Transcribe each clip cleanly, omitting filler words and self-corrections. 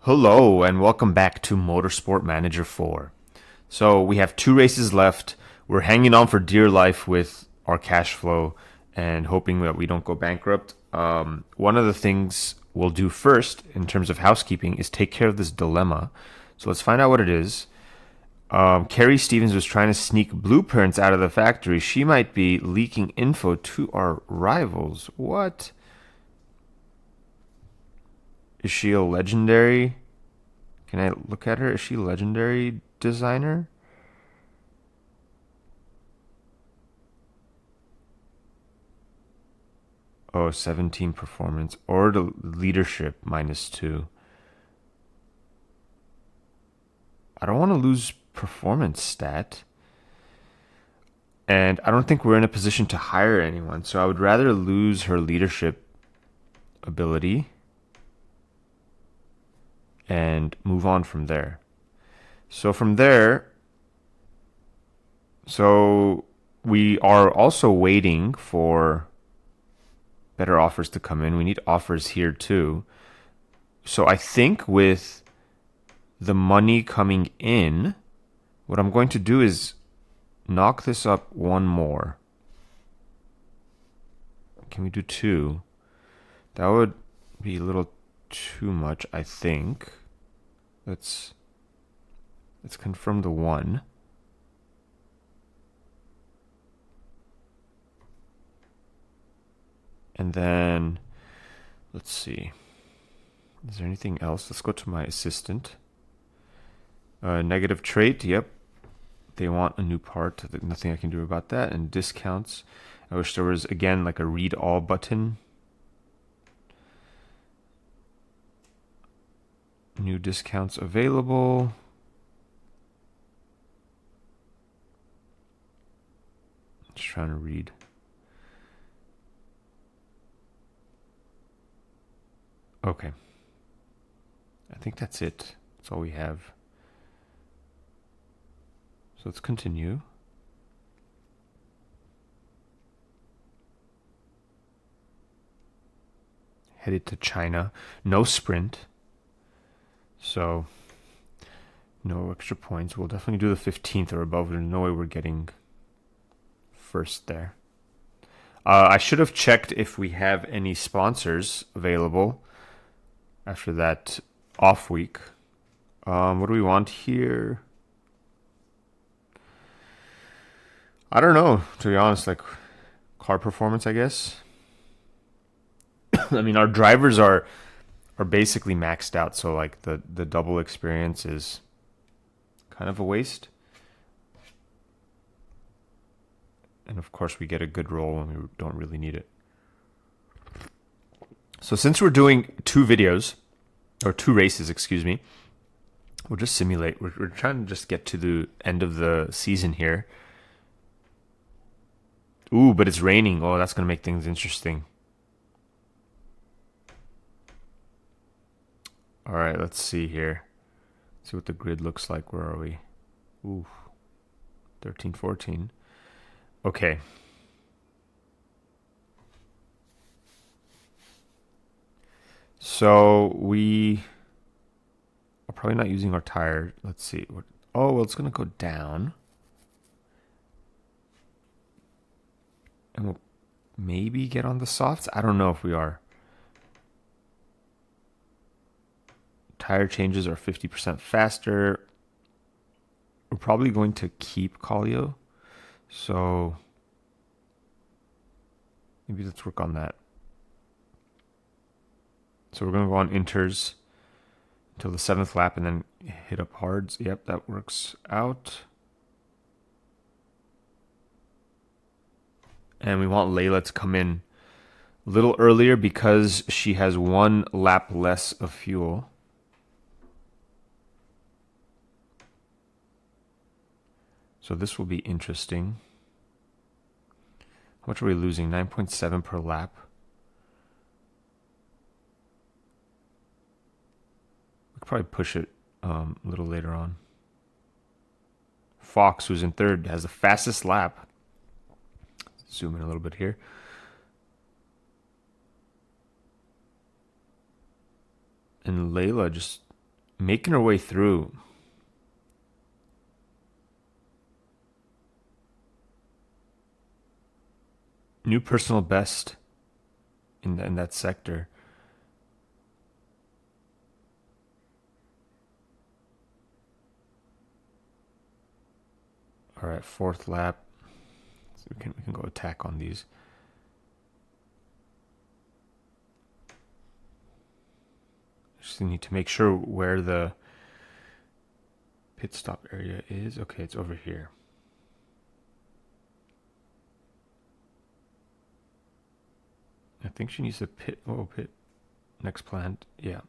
Hello and welcome back to Motorsport Manager 4. So we have 2 races left. We're hanging on for dear life with our cash flow and hoping that we don't go bankrupt. One of the things we'll do first in terms of housekeeping is take care of this dilemma. So let's find out what it is. Carrie Stevens was trying to sneak blueprints out of the factory. She might be leaking info to our rivals. What? Is she a legendary? Can I look at her? Is she a legendary designer? Oh, 17 performance. Or the leadership -2. I don't want to lose performance stat. And I don't think we're in a position to hire anyone. So I would rather lose her leadership ability and move on from there. So from there, we are also waiting for better offers to come in. We need offers here too. So I think with the money coming in, what I'm going to do is knock this up one more. Can we do 2? That would be a little too much, I think. Let's confirm the 1. And then, let's see. Is there anything else? Let's go to my assistant. Negative trait, yep. They want a new part. Nothing I can do about that. And discounts. I wish there was, again, like a read all button. New discounts available. Just trying to read. Okay. I think that's it. That's all we have. So let's continue. Headed to China. No sprint. So no extra points. We'll definitely do the 15th or above. There's no way we're getting first there. I should have checked if we have any sponsors available after that off week. What do we want here? I don't know, to be honest. Like car performance, I guess. I mean, our drivers are basically maxed out, so like the double experience is kind of a waste. And of course, we get a good roll when we don't really need it. So since we're doing 2 videos, or 2 races, excuse me, we'll just simulate. We're trying to just get to the end of the season here. Ooh, but it's raining. Oh, that's going to make things interesting. All right, let's see here. See what the grid looks like. Where are we? Ooh, 13, 14. Okay. So we are probably not using our tire. Let's see. Oh, well, it's going to go down. And we'll maybe get on the softs. I don't know if we are. Tire changes are 50% faster. We're probably going to keep Collio. So maybe let's work on that. So we're going to go on inters until the 7th lap and then hit up hards. Yep, that works out. And we want Layla to come in a little earlier because she has 1 lap less of fuel. So this will be interesting. How much are we losing? 9.7 per lap. We could probably push it a little later on. Fox, who's in 3rd, has the fastest lap. Zoom in a little bit here. And Layla just making her way through. New personal best in that sector. All right, fourth lap. So we can go attack on these. Just need to make sure where the pit stop area is. Okay, it's over here. I think she needs to pit. Oh, pit. Next plant. Yeah.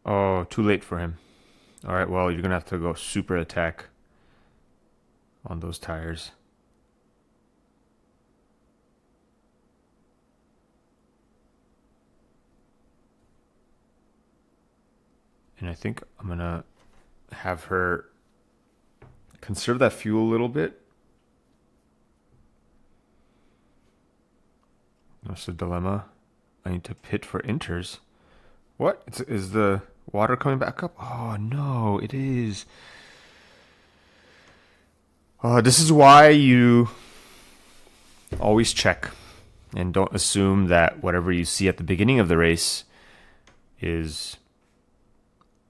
Oh, too late for him. All right, well, you're going to have to go super attack on those tires. And I think I'm going to have her conserve that fuel a little bit. That's the dilemma. I need to pit for inters. What? Is the water coming back up? Oh, no, it is. This is why you always check and don't assume that whatever you see at the beginning of the race is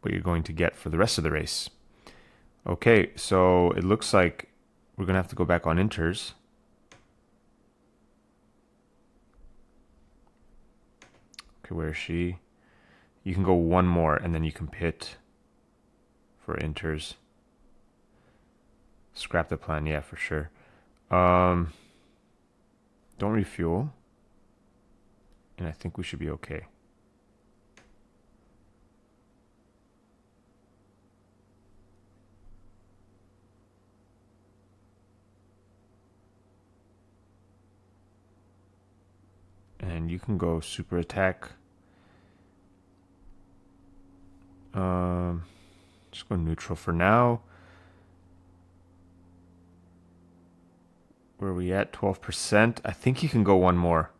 what you're going to get for the rest of the race. Okay, so it looks like we're going to have to go back on inters. Okay, where is she? You can go one more and then you can pit for inters. Scrap the plan, yeah, for sure. Don't refuel. And I think we should be okay. And you can go super attack. Just go neutral for now. Where are we at? 12%. I think you can go one more.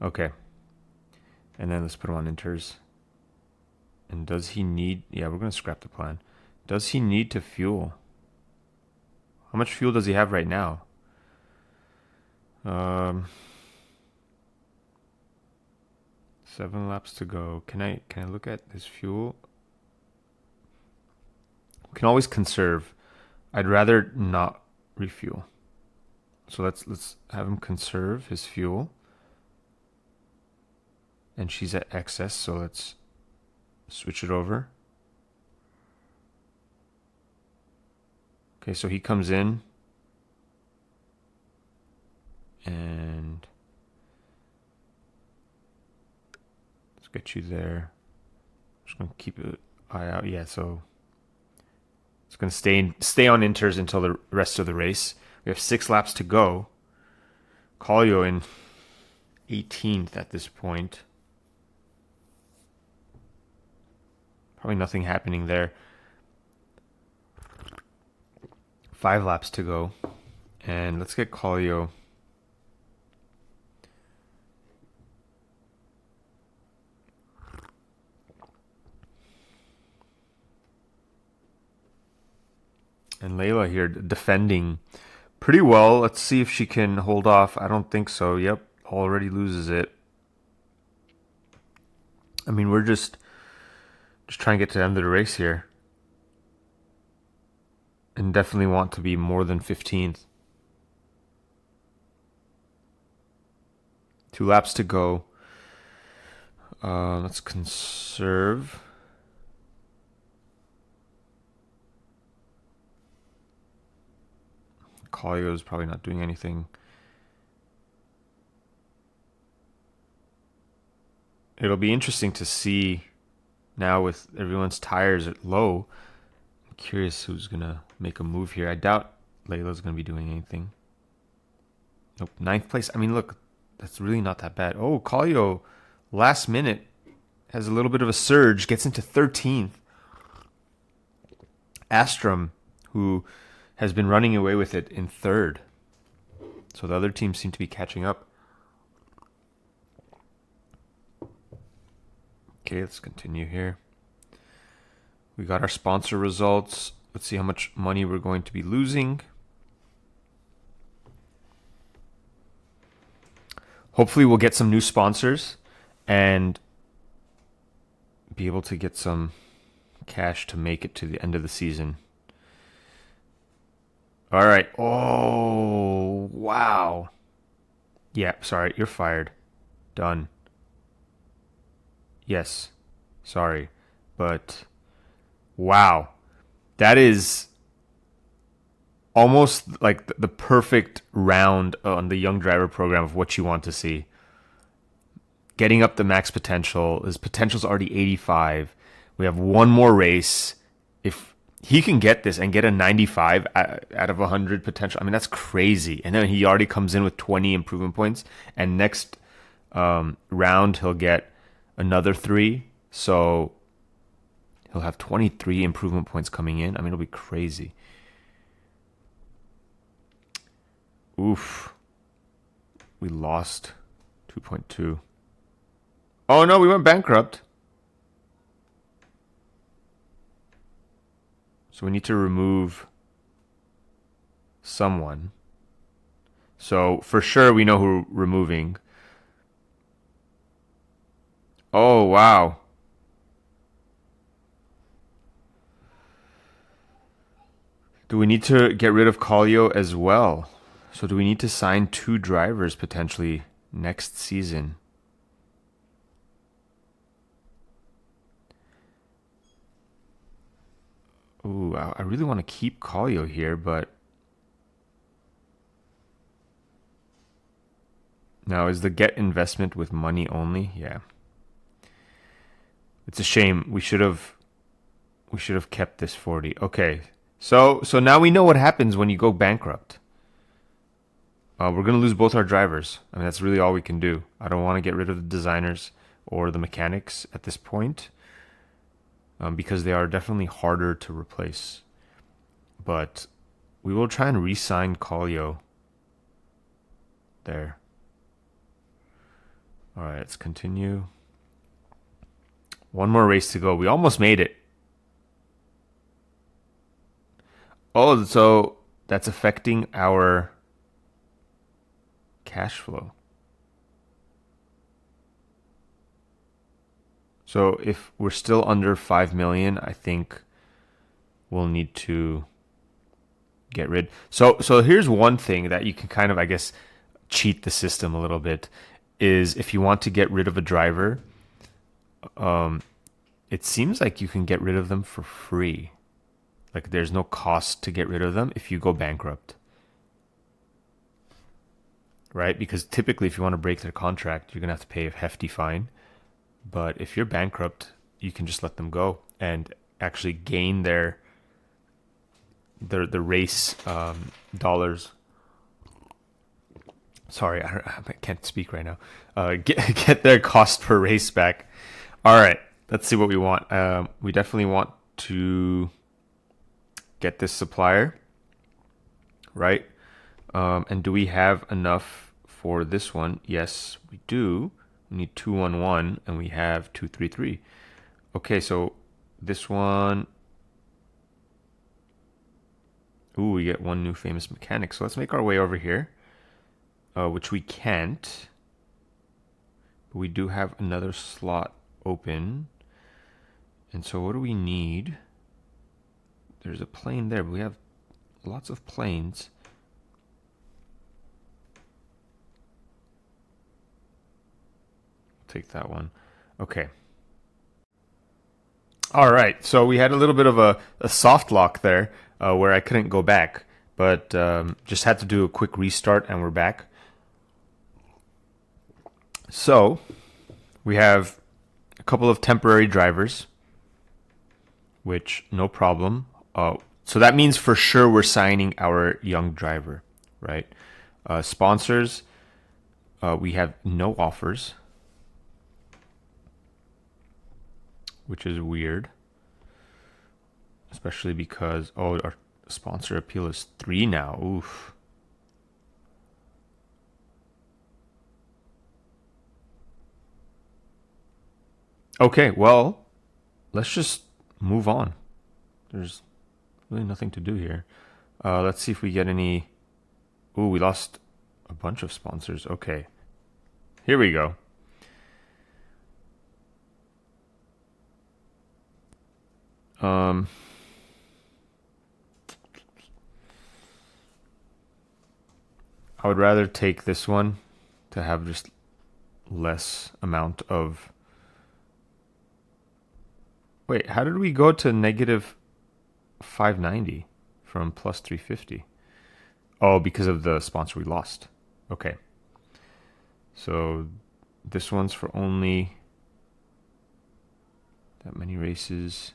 Okay. And then let's put him on inters. And does he need... Yeah, we're going to scrap the plan. Does he need to fuel? How much fuel does he have right now? 7 laps to go. Can I look at his fuel? We can always conserve. I'd rather not refuel. So let's have him conserve his fuel. And she's at excess, so let's switch it over. Okay, so he comes in. And let's get you there. Just gonna keep an eye out. Yeah, so it's gonna stay on inters until the rest of the race. We have 6 laps to go. Collio in 18th at this point. Probably nothing happening there. 5 laps to go. And let's get Collio. And Layla here defending pretty well. Let's see if she can hold off. I don't think so. Yep, already loses it. I mean, we're just trying to get to the end of the race here. And definitely want to be more than 15th. 2 laps to go. Let's conserve. Collio is probably not doing anything. It'll be interesting to see now with everyone's tires at low. I'm curious who's going to make a move here. I doubt Layla's going to be doing anything. Nope, 9th place. I mean, look, that's really not that bad. Oh, Collio, last minute, has a little bit of a surge, gets into 13th. Astrom, who has been running away with it, in 3rd. So the other teams seem to be catching up. Okay, let's continue here. We got our sponsor results. Let's see how much money we're going to be losing. Hopefully we'll get some new sponsors and be able to get some cash to make it to the end of the season. All right. Oh, wow. Yeah, sorry, you're fired. Done. Yes, sorry, but wow. That is almost like the perfect round on the young driver program of what you want to see. Getting up the max potential. His potential's already 85. We have one more race. If he can get this and get a 95 out of 100 potential, I mean, that's crazy. And then he already comes in with 20 improvement points. And next round, he'll get another 3. So he'll have 23 improvement points coming in. I mean, it'll be crazy. Oof. We lost 2.2. Oh no, we went bankrupt. So we need to remove someone. So for sure we know who we're removing. Oh, wow. Do we need to get rid of Collio as well? So do we need to sign 2 drivers potentially next season? Ooh, I really want to keep Collio here, but now is the get investment with money only? Yeah. It's a shame. We should have kept this 40. Okay. So now we know what happens when you go bankrupt. We're going to lose both our drivers. I mean, that's really all we can do. I don't want to get rid of the designers or the mechanics at this point, because they are definitely harder to replace. But we will try and re-sign Collio. There. All right, let's continue. One more race to go. We almost made it. Oh, so that's affecting our cash flow. So if we're still under 5 million, I think we'll need to get rid. So here's one thing that you can kind of, I guess, cheat the system a little bit, is if you want to get rid of a driver, it seems like you can get rid of them for free. Like there's no cost to get rid of them if you go bankrupt. Right? Because typically if you want to break their contract, you're going to have to pay a hefty fine. But if you're bankrupt, you can just let them go and actually gain the race dollars. Sorry, I can't speak right now. Get their cost per race back. All right, let's see what we want. We definitely want to get this supplier, right? And do we have enough for this one? Yes, we do. We need 211 and we have 233. Okay, so this one. Ooh, we get one new famous mechanic. So let's make our way over here, which we can't. But we do have another slot open. And so what do we need? There's a plane there, but we have lots of planes. Take that one. Okay. All right. So we had a little bit of a soft lock there where I couldn't go back, but just had to do a quick restart and we're back. So we have a couple of temporary drivers, which no problem. So that means for sure we're signing our young driver, right? Sponsors, we have no offers. which is weird. Especially because, oh, our sponsor appeal is 3 now. Oof. Okay, well, let's just move on. There's really nothing to do here. Let's see if we get any. Ooh, we lost a bunch of sponsors. Okay. Here we go. I would rather take this one to have just less amount of. Wait, how did we go to negative 590 from plus 350? Oh, because of the sponsor we lost. Okay. So this one's for only that many races.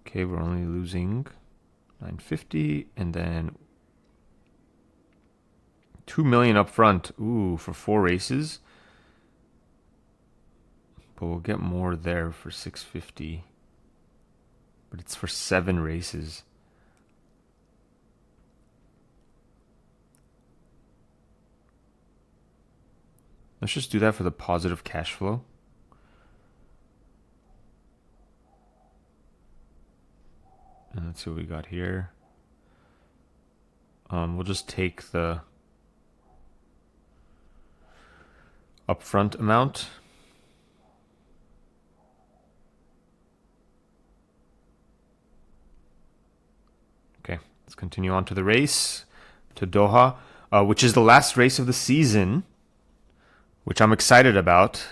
Okay, we're only losing 950 and then 2 million up front. Ooh, for 4 races. But we'll get more there for 650. But it's for 7 races. Let's just do that for the positive cash flow. And let's see what we got here. We'll just take the upfront amount. Okay, let's continue on to the race, to Doha, which is the last race of the season, which I'm excited about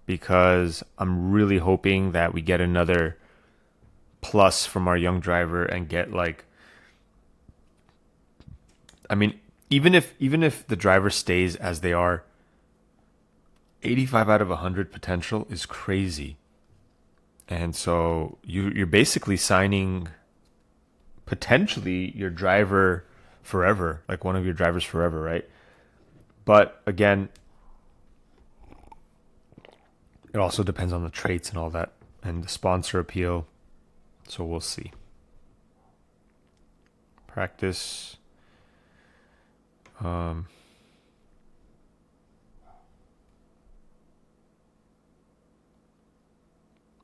because I'm really hoping that we get another plus from our young driver and get like, I mean, even if the driver stays as they are, 85 out of 100 potential is crazy. And so you're basically signing potentially your driver forever, like one of your drivers forever, right? But again, it also depends on the traits and all that and the sponsor appeal. So we'll see. Practice. Let's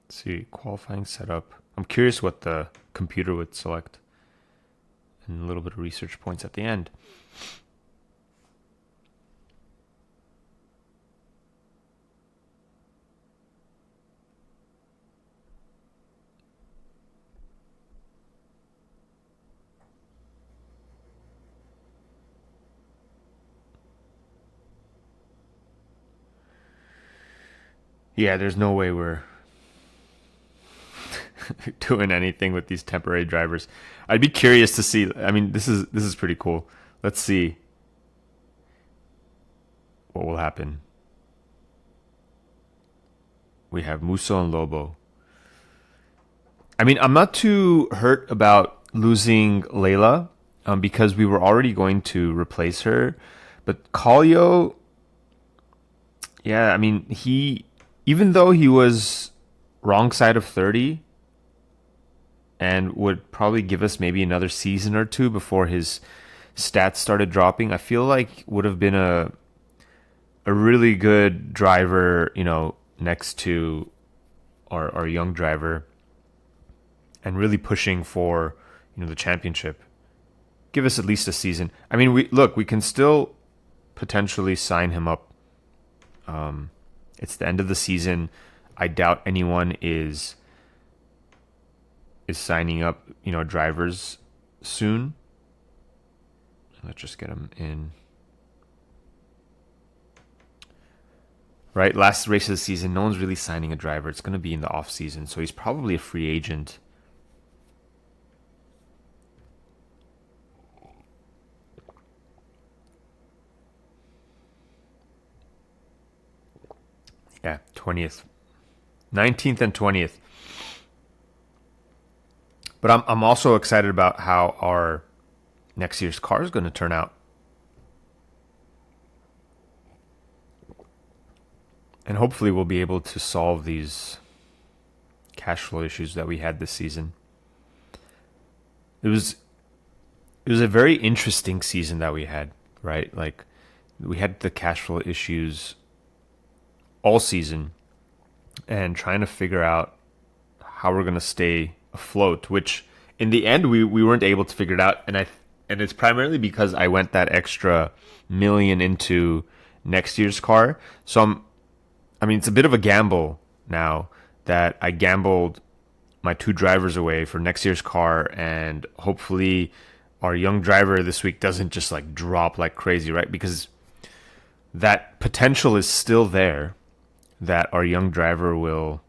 see, qualifying setup. I'm curious what the computer would select. And a little bit of research points at the end. Yeah, there's no way we're doing anything with these temporary drivers. I'd be curious to see. I mean, this is pretty cool. Let's see what will happen. We have Musso and Lobo. I mean, I'm not too hurt about losing Layla because we were already going to replace her. But Kallio, yeah, I mean, even though he was wrong side of 30 and would probably give us maybe another season or two before his stats started dropping, I feel like would have been a really good driver, you know, next to our young driver and really pushing for, you know, the championship. Give us at least a season. I mean, we can still potentially sign him up. It's the end of the season. I doubt anyone is signing up, you know, drivers soon. Let's just get him in. Right, last race of the season, no one's really signing a driver. It's going to be in the off season, so he's probably a free agent. Yeah, 20th. 19th and 20th. But I'm also excited about how our next year's car is going to turn out. And hopefully we'll be able to solve these cash flow issues that we had this season. It was a very interesting season that we had, right? Like we had the cash flow issues all season and trying to figure out how we're going to stay afloat, which in the end we weren't able to figure it out, and it's primarily because I went that extra million into next year's car. So I mean it's a bit of a gamble now that I gambled my two drivers away for next year's car, and hopefully our young driver this week doesn't just like drop like crazy, right? Because that potential is still there that our young driver will,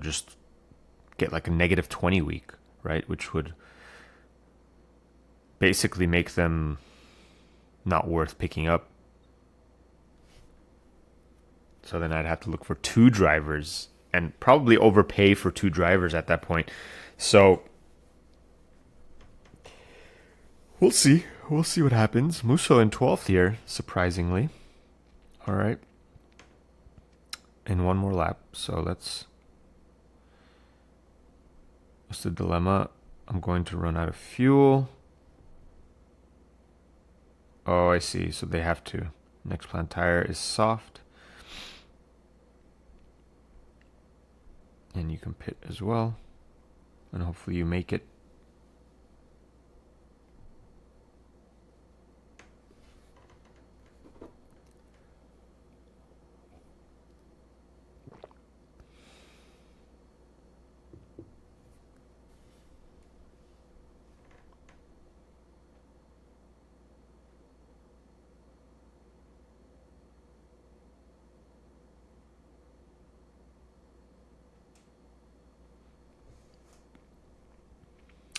just get like a negative 20 week, right? Which would basically make them not worth picking up. So then I'd have to look for two drivers and probably overpay for two drivers at that point. So we'll see. We'll see what happens. Musso in 12th here, surprisingly. All right. And one more lap. So what's the dilemma? I'm going to run out of fuel. Oh, I see. So they have to. Next plant tire is soft. And you can pit as well. And hopefully you make it.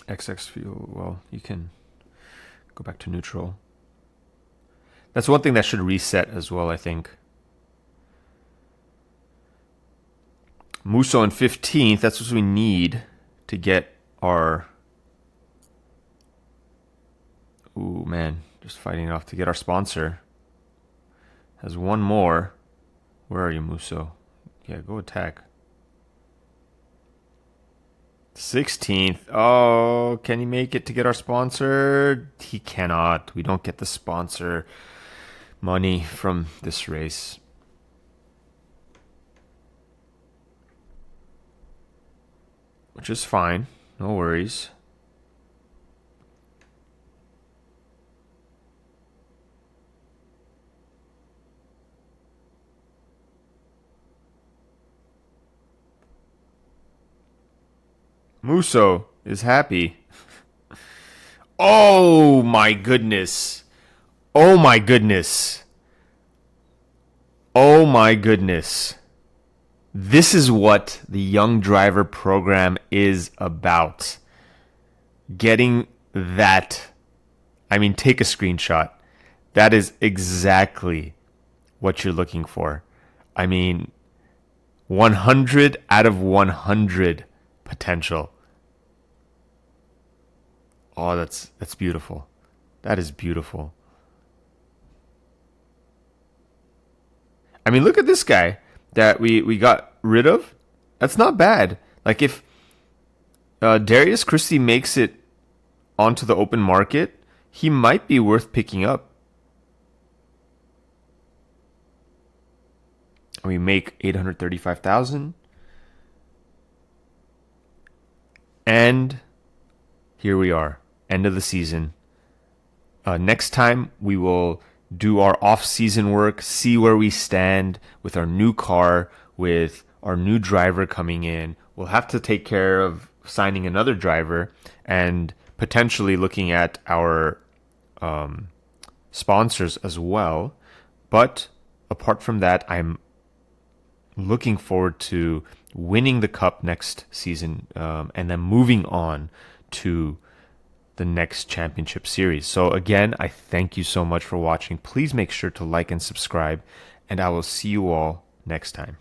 XX fuel, well, you can go back to neutral. That's one thing that should reset as well, I think. Musso in 15th, that's what we need to get our... Ooh, man, just fighting it off to get our sponsor. Has one more. Where are you, Musso? Yeah, go attack. 16th. Oh, can he make it to get our sponsor? He cannot. We don't get the sponsor money from this race. Which is fine. No worries. Musso is happy. Oh my goodness. Oh my goodness. Oh my goodness. This is what the Young Driver program is about. Getting that. I mean, take a screenshot. That is exactly what you're looking for. I mean, 100 out of 100 potential. Oh, that's beautiful. That is beautiful. I mean, look at this guy that we got rid of. That's not bad. Like if Darius Christie makes it onto the open market, he might be worth picking up. We make 835,000. And here we are, end of the season. Next time we will do our off-season work, see where we stand with our new car, with our new driver coming in. We'll have to take care of signing another driver and potentially looking at our sponsors as well. But apart from that, I'm looking forward to winning the cup next season and then moving on to the next championship series. So again, I thank you so much for watching. Please make sure to like and subscribe, and I will see you all next time.